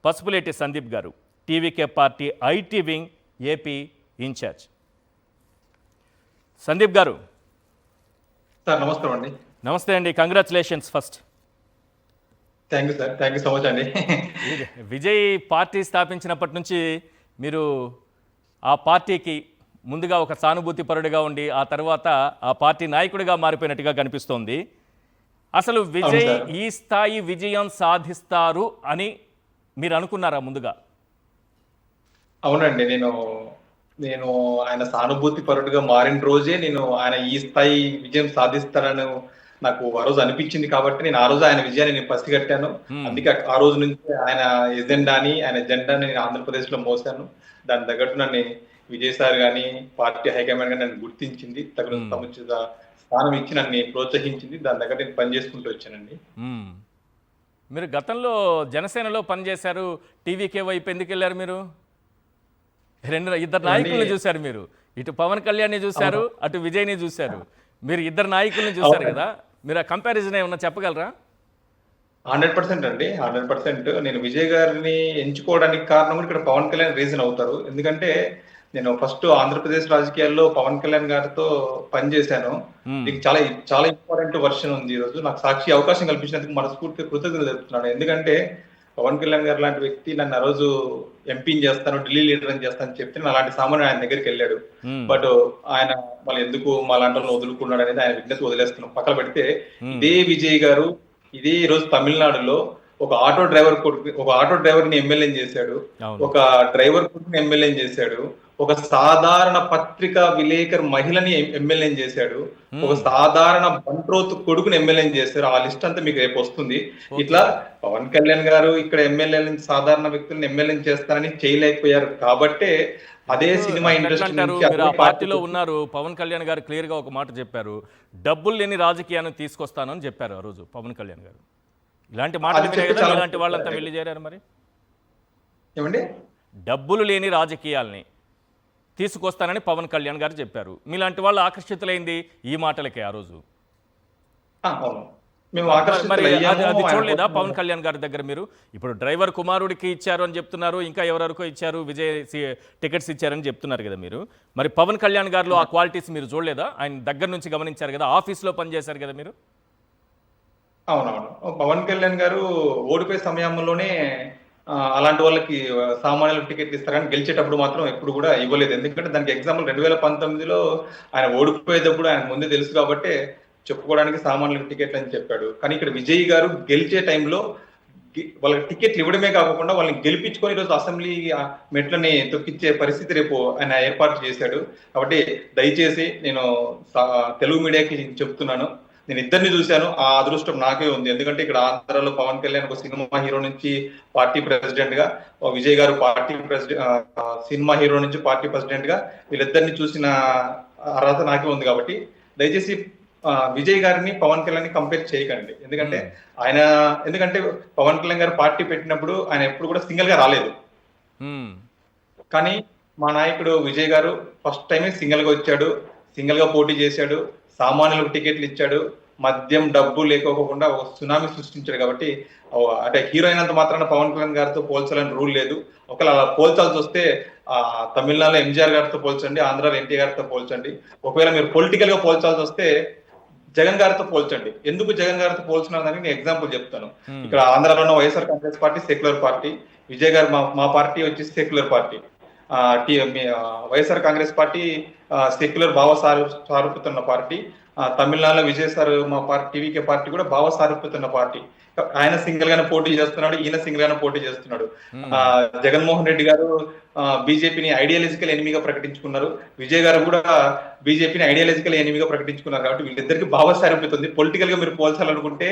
Pasupuleti Sandeep garu, TVK party IT wing AP in-charge. Sandeep garu, sir నమస్కారం అండి. నమస్తే అండి. Congratulations first. Thank you sir, thank you so much అండి. Vijay party స్థాపించినప్పటి నుంచి మీరు ఆ పార్టీకి ముందుగా ఒక సానుభూతి పరుడిగా ఉండి ఆ తర్వాత ఆ పార్టీ నాయకుడిగా మారిపోయినట్టుగా కనిపిస్తోంది. అసలు విజయ్ ఈ స్థాయి విజయం సాధిస్తారు అని మీరు అనుకున్నారా ముందుగా? అవునండి, నేను ఆయన సానుభూతి పరుడుగా మారిన రోజే నేను ఆయన ఈ స్థాయి విజయం సాధిస్తానని నాకు ఆ రోజు అనిపించింది. కాబట్టి నేను ఆ రోజు ఆయన విజయాన్ని నేను పసిగట్టాను. అందుకే ఆ రోజు నుంచి ఆయన ఎజెండాని, ఆయన జెండాని నేను ఆంధ్రప్రదేశ్ లో మోసాను. దాని తగ్గట్టు నన్ను విజయ్ సార్ గానీ, పార్టీ హైకమాండ్ గానీ నన్ను గుర్తించింది, తగిన సముచిత స్థానం ఇచ్చి నన్ను ప్రోత్సహించింది. దాని దగ్గర నేను పనిచేసుకుంటూ వచ్చానండి. మీరు గతంలో జనసేనలో పనిచేశారు, టీవీకే వైపు ఎందుకు వెళ్ళారు? మీరు ఇద్దరు నాయకుల్ని చూశారు. మీరు ఇటు పవన్ కళ్యాణ్ని చూశారు, అటు విజయ్ని చూశారు. మీరు ఇద్దరు నాయకుల్ని చూశారు కదా, మీరు ఆ కంపారిజన్ ఏమన్నా చెప్పగలరా? 100% అండి, 100%. నేను విజయ్ గారిని ఎంచుకోవడానికి కారణం కూడా ఇక్కడ పవన్ కళ్యాణ్ రీజన్ అవుతారు. ఎందుకంటే నేను ఫస్ట్ ఆంధ్రప్రదేశ్ రాజకీయాల్లో పవన్ కళ్యాణ్ గారితో పనిచేశాను. దీనికి చాలా చాలా ఇంపార్టెంట్ వర్షన్ ఉంది. ఈ రోజు నాకు సాక్షి అవకాశం కల్పించినందుకు మనస్ఫూర్తిగా కృతజ్ఞతలు తెలుపుతున్నాను. ఎందుకంటే పవన్ కళ్యాణ్ గారు లాంటి వ్యక్తి నన్ను ఆ రోజు ఎంపీని చేస్తాను, ఢిల్లీ లీడర్ అని చేస్తాను చెప్తే అలాంటి సామాన్యుడు ఆయన దగ్గరికి వెళ్ళాడు. బట్ ఆయన మళ్ళీ ఎందుకు మా లాంటి వాళ్ళని వదులుకున్నాడు అనేది ఆయన విజ్ఞత వదిలేస్తున్నాం పక్కన పెడితే, ఇదే విజయ్ గారు ఇదే ఈ రోజు తమిళనాడులో ఒక ఆటో డ్రైవర్ ని ఎమ్మెల్యే చేశాడు, ఒక డ్రైవర్ కొడుకుని ఎమ్మెల్యే చేశాడు, ఒక సాధారణ పత్రికా విలేకరు మహిళని ఎమ్మెల్యే చేశాడు, ఒక సాధారణ బంట్రోతు కొడుకుని ఎమ్మెల్యే చేశారు. ఆ లిస్ట్ అంతా మీకు రేపు వస్తుంది. ఇట్లా పవన్ కళ్యాణ్ గారు ఇక్కడ ఎమ్మెల్యేలను, సాధారణ వ్యక్తులను ఎమ్మెల్యే చేస్తారని చేయలేకపోయారు. కాబట్టే అదే సినిమా ఇండస్ట్రీ నుంచి పార్టీలో ఉన్నారు. పవన్ కళ్యాణ్ గారు క్లియర్ గా ఒక మాట చెప్పారు, డబ్బులు లేని రాజకీయాన్ని తీసుకొస్తానని చెప్పారు ఆ రోజు పవన్ కళ్యాణ్ గారు. ఇలాంటి మాటలు ఇలాంటి వాళ్ళంతా వెళ్ళి చేరారు. మరి ఏమండి, డబ్బులు లేని రాజకీయాల్ని తీసుకొస్తానని పవన్ కళ్యాణ్ గారు చెప్పారు. మీలాంటి వాళ్ళు ఆకర్షితులైంది ఈ మాటలకే ఆ రోజు. అది చూడలేదా పవన్ కళ్యాణ్ గారి దగ్గర? మీరు ఇప్పుడు డ్రైవర్ కుమారుడికి ఇచ్చారు అని చెప్తున్నారు, ఇంకా ఎవరెవరికో ఇచ్చారు, విజయ్ టికెట్స్ ఇచ్చారని చెప్తున్నారు కదా మీరు. మరి పవన్ కళ్యాణ్ గారిలో ఆ క్వాలిటీస్ మీరు చూడలేదా? ఆయన దగ్గర నుంచి గమనించారు కదా, ఆఫీస్లో పనిచేశారు కదా మీరు. అవునవును, పవన్ కళ్యాణ్ గారు ఓడిపోయే సమయంలోనే అలాంటి వాళ్ళకి సామాన్యులకు టికెట్లు ఇస్తారు, కానీ గెలిచేటప్పుడు మాత్రం ఎప్పుడు కూడా ఇవ్వలేదు. ఎందుకంటే దానికి ఎగ్జాంపుల్ 2019లో ఆయన ఓడిపోయేటప్పుడు ఆయన ముందే తెలుసు కాబట్టి చెప్పుకోవడానికి సామాన్యులకు టికెట్లు అని చెప్పాడు. కానీ ఇక్కడ విజయ్ గారు గెలిచే టైంలో వాళ్ళకి టికెట్లు ఇవ్వడమే కాకుండా వాళ్ళని గెలిపించుకొని ఈరోజు అసెంబ్లీ మెట్లని తొక్కించే పరిస్థితి రేపు ఆయన ఏర్పాటు చేశాడు. కాబట్టి దయచేసి నేను తెలుగు మీడియాకి చెప్తున్నాను, నేను ఇద్దరిని చూశాను, ఆ అదృష్టం నాకే ఉంది. ఎందుకంటే ఇక్కడ ఆంధ్రాలో పవన్ కళ్యాణ్ ఒక సినిమా హీరో నుంచి పార్టీ ప్రెసిడెంట్ గా, విజయ్ గారు సినిమా హీరో నుంచి పార్టీ ప్రెసిడెంట్ గా వీళ్ళిద్దరిని చూసిన అర్హత నాకే ఉంది. కాబట్టి దయచేసి విజయ్ గారిని పవన్ కళ్యాణ్ ని కంపేర్ చేయకండి. ఎందుకంటే పవన్ కళ్యాణ్ గారు పార్టీ పెట్టినప్పుడు ఆయన ఎప్పుడు కూడా సింగిల్ గా రాలేదు. కానీ మా నాయకుడు విజయ్ గారు ఫస్ట్ టైమే సింగిల్ గా వచ్చాడు, సింగిల్ గా పోటీ చేశాడు, సామాన్యులకు టికెట్లు ఇచ్చాడు, మద్యం డబ్బు లేకోకుండా ఒక సునామీ సృష్టించాడు. కాబట్టి అంటే హీరో అయినంత మాత్రాన పవన్ కళ్యాణ్ గారితో పోల్చాలని రూల్ లేదు. ఒకవేళ అలా పోల్చాల్సి వస్తే తమిళనాడులో ఎంజీఆర్ గారితో పోల్చండి, ఆంధ్రాలో ఎన్టీఆర్ గారితో పోల్చండి. ఒకవేళ మీరు పొలిటికల్ గా పోల్చాల్సి వస్తే జగన్ గారితో పోల్చండి. ఎందుకు జగన్ గారితో పోల్చున్నారని నేను ఎగ్జాంపుల్ చెప్తాను. ఇక్కడ ఆంధ్రాలో ఉన్న YSR Congress party secular party, Vijay గారు మా పార్టీ వచ్చేసి secular party. YSR Congress party secular భావ సారూపుతున్న పార్టీ. తమిళనాడులో విజయ్ సార్ మా పార్టీ టీవీకే పార్టీ కూడా భావ సారూపుతున్న పార్టీ. ఆయన సింగిల్ గానే పోటీ చేస్తున్నాడు, ఈయన సింగిల్ గానే పోటీ చేస్తున్నాడు. జగన్మోహన్ రెడ్డి గారు బీజేపీని ఐడియాలజికల్ ఎనిమిగా ప్రకటించుకున్నారు, విజయ్ గారు కూడా బీజేపీని ఐడియాలజికల్ ఎనిమిగా ప్రకటించుకున్నారు. కాబట్టి వీళ్ళిద్దరికి భావ సారూప్యత ఉంది. పొలిటికల్ గా మీరు పోల్చాలనుకుంటే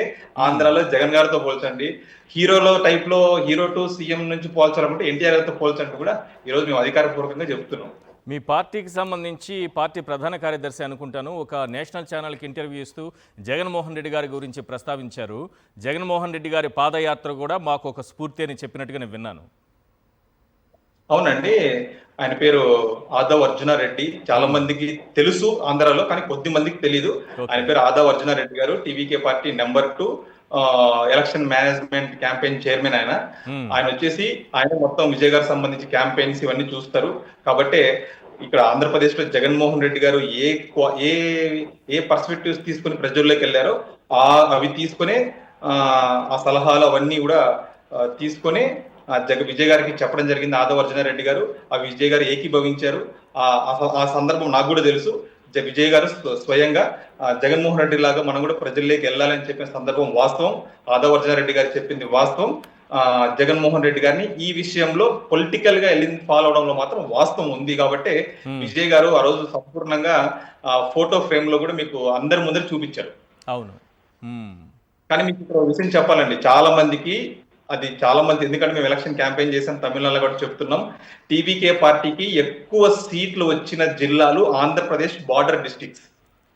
ఆంధ్రాలో జగన్ గారితో పోల్చండి, హీరోలో టైప్ లో హీరో టు సీఎం నుంచి పోల్చాలనుకుంటే ఎన్టీఆర్ గారితో పోల్చండి కూడా ఈరోజు మేము అధికారపూర్వకంగా చెప్తున్నాం. మీ పార్టీకి సంబంధించి పార్టీ ప్రధాన కార్యదర్శి అనుకుంటాను ఒక నేషనల్ ఛానల్కి ఇంటర్వ్యూ ఇస్తూ జగన్మోహన్ రెడ్డి గారి గురించి ప్రస్తావించారు. జగన్మోహన్ రెడ్డి గారి పాదయాత్ర కూడా మాకు ఒక స్ఫూర్తి అని చెప్పినట్టుగా నేను విన్నాను. అవునండి, ఆయన పేరు ఆదవ్ అర్జునారెడ్డి. చాలా మందికి తెలుసు ఆంధ్రాలో, కానీ కొద్ది మందికి తెలీదు. ఆయన పేరు ఆదవ్ అర్జునారెడ్డి గారు, TVK party number 2 election management campaign chairman ఆయన. మ్మ్. ఆయన వచ్చేసి ఆయన మొత్తం విజయ్ గారికి సంబంధించి క్యాంపెయిన్స్ ఇవన్నీ చూస్తారు. కాబట్టి ఇక్కడ ఆంధ్రప్రదేశ్ లో జగన్మోహన్ రెడ్డి గారు ఏ ఏ పర్స్పెక్టివ్స్ తీసుకుని ప్రజల్లోకి వెళ్ళారో అవి తీసుకునే ఆ సలహాలు అవన్నీ కూడా తీసుకొని విజయ్ గారికి చెప్పడం జరిగింది. ఆదవర్జనారెడ్డి గారు ఆ విజయ్ గారు ఏకీభవించారు. ఆ సందర్భం నాకు కూడా తెలుసు. విజయ్ గారు స్వయంగా జగన్మోహన్ రెడ్డి లాగా మనం కూడా ప్రజల్లోకి వెళ్ళాలని చెప్పిన సందర్భం వాస్తవం. ఆదవర్జనారెడ్డి గారు చెప్పింది వాస్తవం. జగన్మోహన్ రెడ్డి గారిని ఈ విషయంలో పొలిటికల్ గా ఫాలో అవడంలో మాత్రం వాస్తవం ఉంది. కాబట్టి విజయ్ గారు ఆ రోజు సంపూర్ణంగా ఫోటో ఫ్రేమ్ లో కూడా మీకు అందరి ముందర చూపించారు. అవును. కానీ మీకు ఇక్కడ విషయం చెప్పాలండి, చాలా మంది ఎందుకంటే మేము ఎలక్షన్ క్యాంపెయిన్ చేసాం, తమిళనాడులో కూడా చెప్తున్నాం. టీవీకే పార్టీకి ఎక్కువ సీట్లు వచ్చిన జిల్లాలు ఆంధ్రప్రదేశ్ బార్డర్ డిస్ట్రిక్ట్స్.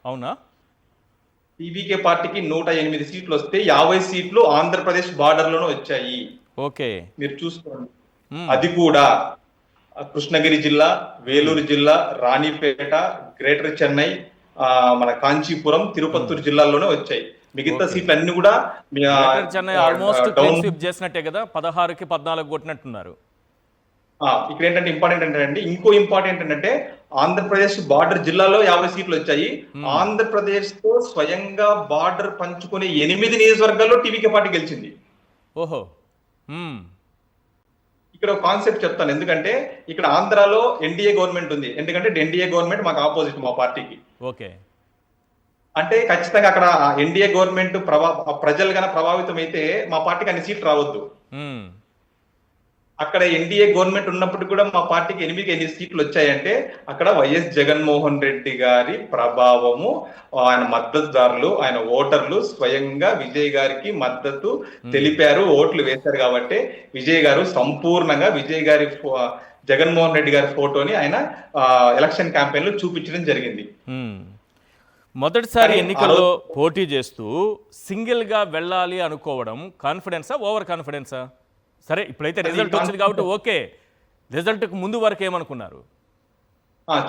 అవునా? టీవీకే పార్టీకి 108 సీట్లు వస్తే 50 సీట్లు ఆంధ్రప్రదేశ్ బార్డర్ లోనే వచ్చాయి. ఓకే, మీరు చూసుకోండి. అది కూడా కృష్ణగిరి జిల్లా, వేలూరు జిల్లా, రాణిపేట, గ్రేటర్ చెన్నై, మన కాంచీపురం, తిరుపత్తూరు జిల్లాల్లోనే వచ్చాయి. మిగతా సీట్లు అన్ని కూడా చెన్నై ఆల్మోస్ట్ క్లీన్ స్వీప్ చేసినట్టే కదా, 16కి 14 కొట్టినట్టున్నారు. ఇక్కడ ఏంటంటే ఇంకో ఇంపార్టెంట్ ఏంటంటే ఆంధ్రప్రదేశ్ బార్డర్ జిల్లాలో 50 సీట్లు వచ్చాయి. ఆంధ్రప్రదేశ్ తో స్వయంగా బార్డర్ పంచుకునే 8 నియోజకవర్గాల్లో టీవీకే పార్టీ గెలిచింది. ఓహో. ఇక్కడ ఒక కాన్సెప్ట్ చెప్తాను. ఎందుకంటే ఇక్కడ ఆంధ్రాలో ఎన్డీఏ గవర్నమెంట్ ఉంది. ఎందుకంటే ఎన్డీఏ గవర్నమెంట్ మాకు ఆపోజిట్ మా పార్టీకి. ఓకే. అంటే ఖచ్చితంగా అక్కడ ఎన్డీఏ గవర్నమెంట్ ప్రజలు గన ప్రభావితం అయితే మా పార్టీకి అన్ని సీట్లు రావద్దు. అక్కడ ఎన్డీఏ గవర్నమెంట్ ఉన్నప్పుడు కూడా మా పార్టీకి 8 సీట్లు వచ్చాయంటే అక్కడ వైఎస్ జగన్మోహన్ రెడ్డి గారి ప్రభావము, ఆయన మద్దతుదారులు, ఆయన ఓటర్లు స్వయంగా విజయ్ గారికి మద్దతు తెలిపారు, ఓట్లు వేశారు. కాబట్టి విజయ్ గారు సంపూర్ణంగా విజయ్ గారి జగన్మోహన్ రెడ్డి గారి ఫోటోని ఆయన ఎలక్షన్ క్యాంపెయిన్ లో చూపించడం జరిగింది. మొదటిసారి ఎన్నికల్లో పోటీ చేస్తూ సింగిల్ గా వెళ్ళాలి అనుకోవడం కాన్ఫిడెన్సా, ఓవర్ కాన్ఫిడెన్సా? సరే, ఇప్పుడైతే రిజల్ట్ వచ్చింది కాబట్టి ఓకే. రిజల్ట్కి ముందు వరకు ఏమనుకున్నారు?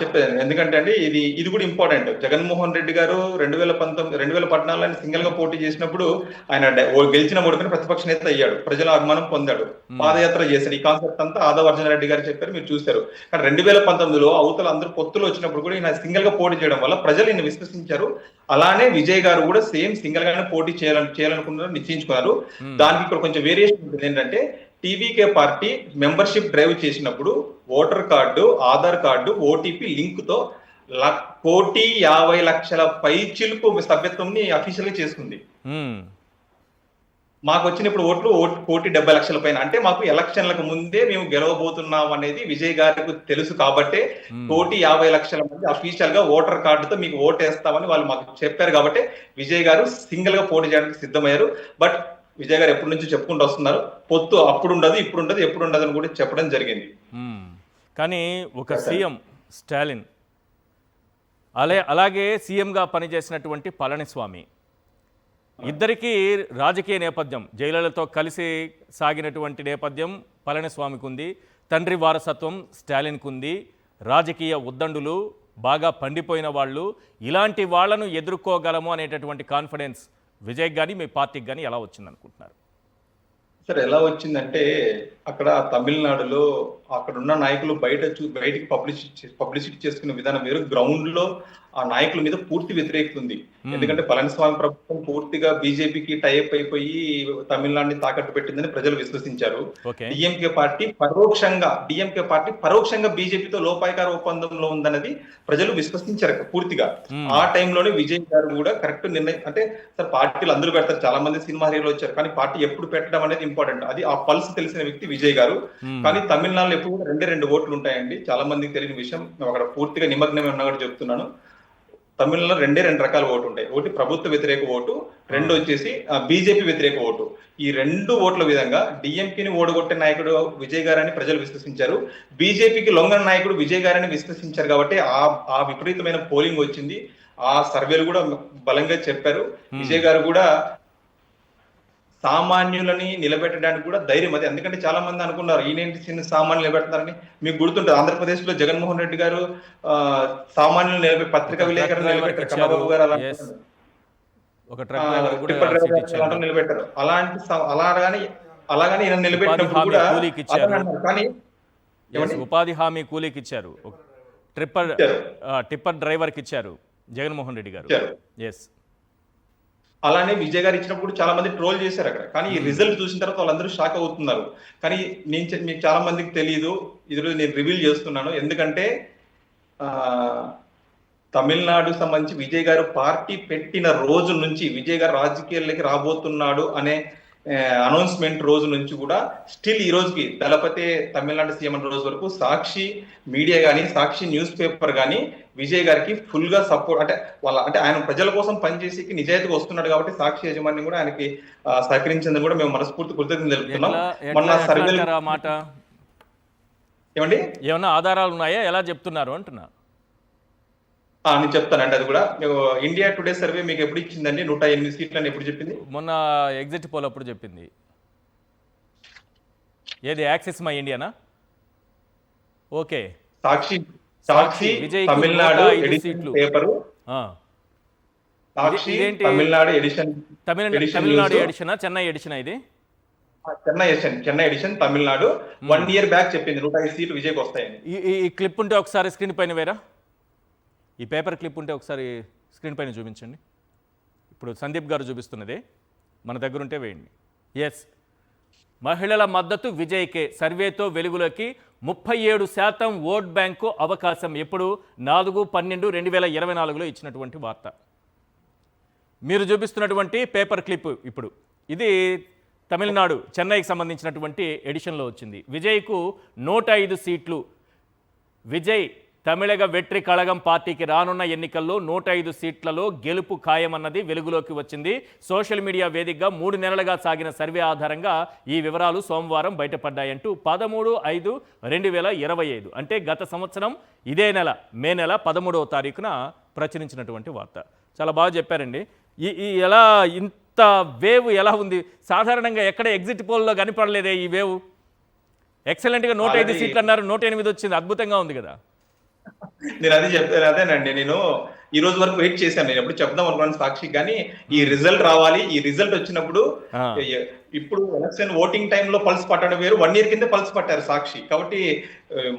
చెప్పేదండి. ఎందుకంటే అండి ఇది కూడా ఇంపార్టెంట్. జగన్మోహన్ రెడ్డి గారు 2014 సింగిల్ గా పోటీ చేసినప్పుడు ఆయన గెలిచిన ఓడిపోయిన ప్రతిపక్ష నేత అయ్యాడు, ప్రజల అభిమానం పొందాడు, పాదయాత్ర చేశాడు. ఈ కాన్సెప్ట్ అంతా ఆదవర్జనారెడ్డి గారు చెప్పారు, మీరు చూశారు. కానీ 2019లో అవతల అందరూ పొత్తులు వచ్చినప్పుడు కూడా ఈయన సింగిల్ గా పోటీ చేయడం వల్ల ప్రజలు ఈయన విశ్వసించారు. అలానే విజయ్ గారు కూడా సేమ్ సింగిల్ గానే పోటీ చేయాలనుకున్నారు, నిశ్చయించుకున్నారు. దానికి ఇక్కడ కొంచెం వేరియేషన్ ఉంటుంది. ఏంటంటే టీవీకే పార్టీ మెంబర్షిప్ డ్రైవ్ చేసినప్పుడు voter card, Aadhaar card, OTP link తో 1,50,00,000 పైచిలుకు సభ్యత్వంని అఫీషియల్ గా చేసుకుంది. మాకు వచ్చినప్పుడు ఓట్లు 1,70,00,000 పైన. అంటే మాకు ఎలక్షన్లకు ముందే మేము గెలవబోతున్నాం అనేది విజయ్ గారికి తెలుసు. కాబట్టి 1,50,00,000 మంది అఫీషియల్ గా ఓటర్ కార్డుతో మీకు ఓటేస్తామని వాళ్ళు మాకు చెప్పారు. కాబట్టి విజయ్ గారు సింగిల్ గా పోటీ చేయడానికి సిద్ధమయ్యారు. బట్ విజయ్ గారు ఎప్పటి నుంచి చెప్పుకుంటూ వస్తున్నారు, పొత్తు అప్పుడు ఉండదు, ఇప్పుడు ఉండదు, ఎప్పుడు ఉండదు అని కూడా చెప్పడం జరిగింది. కానీ ఒక సీఎం స్టాలిన్, అలాగే సీఎంగా పనిచేసినటువంటి పళనిస్వామి, ఇద్దరికీ రాజకీయ నేపథ్యం, జయలలితతో కలిసి సాగినటువంటి నేపథ్యం పళనిస్వామికి ఉంది, తండ్రి వారసత్వం స్టాలిన్కు ఉంది, రాజకీయ ఉద్దండులు, బాగా పండిపోయిన వాళ్ళు. ఇలాంటి వాళ్లను ఎదుర్కోగలము అనేటటువంటి కాన్ఫిడెన్స్ విజయ్ కానీ మీ పార్టీకి కానీ ఎలా వచ్చింది అనుకుంటున్నారు? సార్, ఎలా వచ్చిందంటే అక్కడ తమిళనాడులో అక్కడ ఉన్న నాయకులు బయటికి పబ్లిసిటీ చేసుకునే విధానం వేరు. గ్రౌండ్ లో ఆ నాయకుల మీద పూర్తి వ్యతిరేకత ఉంది. ఎందుకంటే పళనిస్వామి ప్రభుత్వం పూర్తిగా బీజేపీకి టైప్ అయిపోయి తమిళనాడుని తాకట్టు పెట్టిందని ప్రజలు విశ్వసించారు. డిఎంకే పార్టీ పరోక్షంగా బీజేపీతో లోపాయకార ఒప్పందంలో ఉందన్నది ప్రజలు విశ్వసించారు పూర్తిగా. ఆ టైంలోనే విజయ్ గారు కూడా కరెక్ట్ నిర్ణయం. అంటే సార్, పార్టీలు అందరూ పెడతారు, చాలా మంది సినిమా హీరోలు వచ్చారు, కానీ పార్టీ ఎప్పుడు పెట్టడం అనేది ఇంపార్టెంట్. అది ఆ పల్స్ తెలిసిన వ్యక్తి విజయ్ గారు. కానీ తమిళనాడులో ఎప్పుడు కూడా 2 ఓట్లు ఉంటాయండి. చాలా మందికి తెలియని విషయం, మేము అక్కడ పూర్తిగా నిమగ్నమే ఉన్నా కూడా చెప్తున్నాను. తమిళనాడులో 2 రకాల ఓటు ఉంటాయి. ఒకటి ప్రభుత్వ వ్యతిరేక ఓటు, 2 వచ్చేసి బీజేపీ వ్యతిరేక ఓటు. ఈ 2 ఓట్ల విధంగా డిఎంకేని ఓడగొట్టే నాయకుడు విజయ్ గారని ప్రజలు విశ్వసించారు, బీజేపీకి లొంగన నాయకుడు విజయ్ గారని విశ్వసించారు. కాబట్టి ఆ విపరీతమైన పోలింగ్ వచ్చింది. ఆ సర్వేలు కూడా బలంగా చెప్పారు. విజయ్ గారు కూడా సామాన్యులని నిలబెట్టడానికి కూడా ధైర్యం అది. ఎందుకంటే చాలా మంది అనుకున్నారు ఈయనేంటి చిన్న సామాన్యులు నిలబెడతారని. మీకు గుర్తుంటుంది, ఆంధ్రప్రదేశ్ లో జగన్మోహన్ రెడ్డి గారు సామాన్యులు నిలబెట్టి పత్రికా విలేకరులు నిలబెట్టారు, చంద్రబాబు గారు అలా. ఒక ట్రక్ డ్రైవర్ కూడా టిప్పర్ సీట్ డ్రైవర్ ఇచ్చారు. నిలబెట్టారు. అలాగని ఈయన ఉపాధి నిలబెట్టినప్పుడు హామీ కూడా కూలీకి అతను ఇచ్చారు. అన్నారు. కానీ ఏమండి ఉపాధి హామీ కూలీకి ఇచ్చారు. ట్రిప్పర్ ఇచ్చారు. టిప్పర్ డ్రైవర్కి ఇచ్చారు జగన్మోహన్ రెడ్డి గారు. ఇచ్చారు. ఎస్. అలానే విజయ్ గారు ఇచ్చినప్పుడు చాలా మంది ట్రోల్ చేశారు అక్కడ. కానీ ఈ రిజల్ట్ చూసిన తర్వాత వాళ్ళందరూ షాక్ అవుతున్నారు. కానీ మీకు చాలా మందికి తెలియదు. ఈరోజు నేను రివీల్ చేస్తున్నాను. ఎందుకంటే ఆ తమిళనాడు సంబంధించి విజయ్ గారు పార్టీ పెట్టిన రోజు నుంచి విజయ్ గారు రాజకీయాల్లోకి రాబోతున్నాడు అనే అనౌన్స్మెంట్ రోజు నుంచి కూడా స్టిల్ ఈ రోజుకి దళపతి తమిళనాడు సీఎం రోజు వరకు సాక్షి మీడియా కానీ సాక్షి న్యూస్ పేపర్ కానీ విజయ్ గారికి ఫుల్ గా సపోర్ట్ అంటే ఆయన ప్రజల కోసం పనిచేసి నిజాయితీగా వస్తున్నాడు కాబట్టి సాక్షి యాజమాన్యం కూడా ఆయనకి సహకరించిందని కూడా మేము మనస్ఫూర్తి కృతజ్ఞతలు తెలుపుతున్నాం. మొన్న సర్వే మాట ఏమండి ఏమన్నా ఆధారాలు ఉన్నాయా, ఎలా చెప్తున్నారు అంటున్నా? నేను చెప్తానండి. అది కూడా ఇండియా టుడే సర్వే మీకు ఎప్పుడు ఇచ్చిందండి? 108 సీట్లని ఎప్పుడు చెప్పింది? మొన్న ఎగ్జిట్ పోల్ అప్పుడు చెప్పింది. ఏది యాక్సిస్ మై ఇండియానా? ఓకే. సాక్షి విజయ్కి తమిళనాడు 105 ఎడిషన్ సీట్లు. పేపరు ఆ. సాక్షి ఇదేంటి? తమిళనాడు ఎడిషన్ తమిళనాడు ఎడిషనా, చెన్నై ఎడిషనా ఇది? Chennai edition Tamil Nadu 1 year back చెప్పింది 105 సీట్లు విజయ్కి వస్తాయని. ఈ క్లిప్ ఉంటే ఒకసారి స్క్రీన్ పైన వేరా, ఈ పేపర్ క్లిప్ ఉంటే ఒకసారి స్క్రీన్ పైన చూపించండి. ఇప్పుడు సందీప్ గారు చూపిస్తున్నదే మన దగ్గర ఉంటే వేయండి. ఎస్, మహిళల మద్దతు విజయ్కే, సర్వేతో వెలుగులోకి 37% ఓట్ బ్యాంకు అవకాశం. ఎప్పుడు 4/12/2024లో ఇచ్చినటువంటి వార్త. మీరు చూపిస్తున్నటువంటి పేపర్ క్లిప్ ఇప్పుడు ఇది తమిళనాడు చెన్నైకి సంబంధించినటువంటి ఎడిషన్లో వచ్చింది. విజయ్కు 105 సీట్లు. విజయ్ తమిళగ వెట్రి కళగం పార్టీకి రానున్న ఎన్నికల్లో 105 సీట్లలో గెలుపు ఖాయమన్నది వెలుగులోకి వచ్చింది. సోషల్ మీడియా వేదికగా 3 నెలలుగా సాగిన సర్వే ఆధారంగా ఈ వివరాలు సోమవారం బయటపడ్డాయంటూ 13/5/2025 అంటే గత సంవత్సరం ఇదే నెల మే నెల 13వ తారీఖున ప్రచురించినటువంటి వార్త. చాలా బాగా చెప్పారండి. ఈ ఎలా ఇంత వేవ్ ఎలా ఉంది? సాధారణంగా ఎక్కడ ఎగ్జిట్ పోల్లో కనిపడలేదే ఈ వేవ్. ఎక్సలెంట్గా 105 సీట్లు అన్నారు, 108 వచ్చింది. అద్భుతంగా ఉంది కదా. నేను అది చెప్తాను. అదేనండి, నేను ఈ రోజు వరకు వెయిట్ చేశాను. నేను ఎప్పుడు చెప్దాం అనుకున్నాను సాక్షి, కానీ ఈ రిజల్ట్ రావాలి. ఈ రిజల్ట్ వచ్చినప్పుడు ఇప్పుడు ఎలక్షన్ ఓటింగ్ టైంలో పల్స్ పట్టడం వేరు, 1 ఇయర్ కింద పల్స్ పట్టారు సాక్షి. కాబట్టి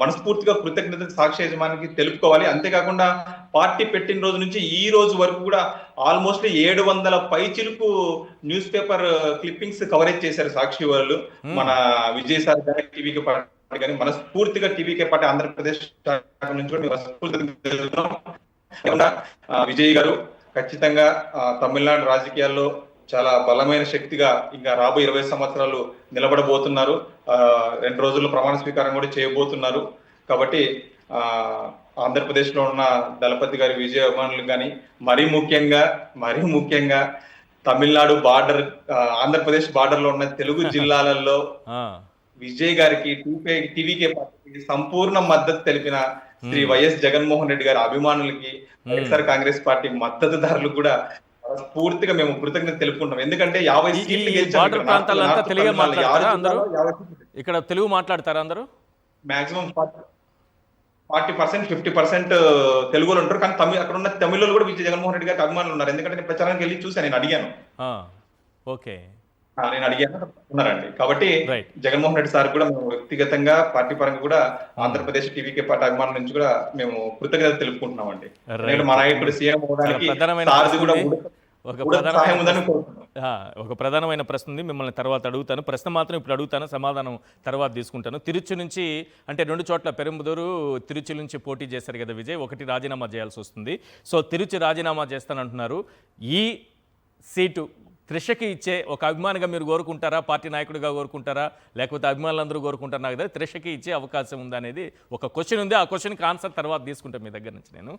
మనస్ఫూర్తిగా కృతజ్ఞత సాక్షి యజమానికి తెలుపుకోవాలి. అంతేకాకుండా పార్టీ పెట్టిన రోజు నుంచి ఈ రోజు వరకు కూడా ఆల్మోస్ట్ 700 పైచిలుకు న్యూస్ పేపర్ క్లిప్పింగ్స్ కవరేజ్ చేశారు సాక్షి వాళ్ళు. మన విజయ్ సార్ గారి టీవీకి కానీ మనస్ఫూర్తిగా టీవీకే పార్టీ ఆంధ్రప్రదేశ్ నుంచి కూడా విజయ్ గారు ఖచ్చితంగా తమిళనాడు రాజకీయాల్లో చాలా బలమైన శక్తిగా ఇంకా రాబోయే 20 సంవత్సరాలు నిలబడబోతున్నారు. 2 రోజుల్లో ప్రమాణ స్వీకారం కూడా చేయబోతున్నారు. కాబట్టి ఆంధ్రప్రదేశ్ లో ఉన్న దళపతి గారి విజయ అభిమానులు కానీ మరీ ముఖ్యంగా తమిళనాడు బార్డర్, ఆంధ్రప్రదేశ్ బార్డర్ లో ఉన్న తెలుగు జిల్లాలలో విజయ్ గారికి టీవీకే పార్టీకి సంపూర్ణ మద్దతు తెలిపిన శ్రీ వైఎస్ జగన్మోహన్ రెడ్డి గారి అభిమానులకి, వైఎస్ఆర్ కాంగ్రెస్ పార్టీ మద్దతుదారులకు కూడా పూర్తిగా మేము కృతజ్ఞత తెలుపుకుంటాం. ఎందుకంటే 50 సీట్లు బార్డర్ ప్రాంతాలంతా తెలుగు మాట్లాడతారా అందరూ? ఇక్కడ తెలుగు మాట్లాడతారా అందరూ? మాక్సిమం 40% 50% తెలుగులో ఉంటారు. కానీ అక్కడ ఉన్న తమిళలో కూడా విజయ్ జగన్మోహన్ రెడ్డి గారికి అభిమానులు ఉన్నారు. ఎందుకంటే నేను ప్రచారానికి వెళ్ళి చూసాను, నేను అడిగాను. ఓకే, నేను అడిగాను, ఉన్నారండి. కాబట్టి జగన్మోహన్ రెడ్డి సార్ కూడా మేము వ్యక్తిగతంగా పార్టీ పరంగా కూడా ఆంధ్రప్రదేశ్ టీవీకే పార్టీ అభిమానుల నుంచి కూడా మేము కృతజ్ఞత తెలుపుకుంటున్నాం అండి. మా నాయకుడు సీఎం అవడానికి ఒక ప్రధానమైన ప్రశ్న ఉంది, మిమ్మల్ని తర్వాత అడుగుతాను. ప్రశ్న మాత్రం ఇప్పుడు అడుగుతాను, సమాధానం తర్వాత తీసుకుంటాను. తిరుచి నుంచి అంటే 2 చోట్ల పెరంబదూరు, తిరుచి నుంచి పోటీ చేశారు కదా విజయ్, ఒకటి రాజీనామా చేయాల్సి వస్తుంది. సో తిరుచి రాజీనామా చేస్తానంటున్నారు. ఈ సీటు త్రిషకి ఇచ్చే ఒక అభిమానిగా మీరు కోరుకుంటారా, పార్టీ నాయకుడిగా కోరుకుంటారా, లేకపోతే అభిమానులందరూ కోరుకుంటారు? నాకు కదా త్రిషకి ఇచ్చే అవకాశం ఉందా అనేది ఒక క్వశ్చన్ ఉంది. ఆ క్వశ్చన్కి ఆన్సర్ తర్వాత తీసుకుంటాను మీ దగ్గర నుంచి నేను.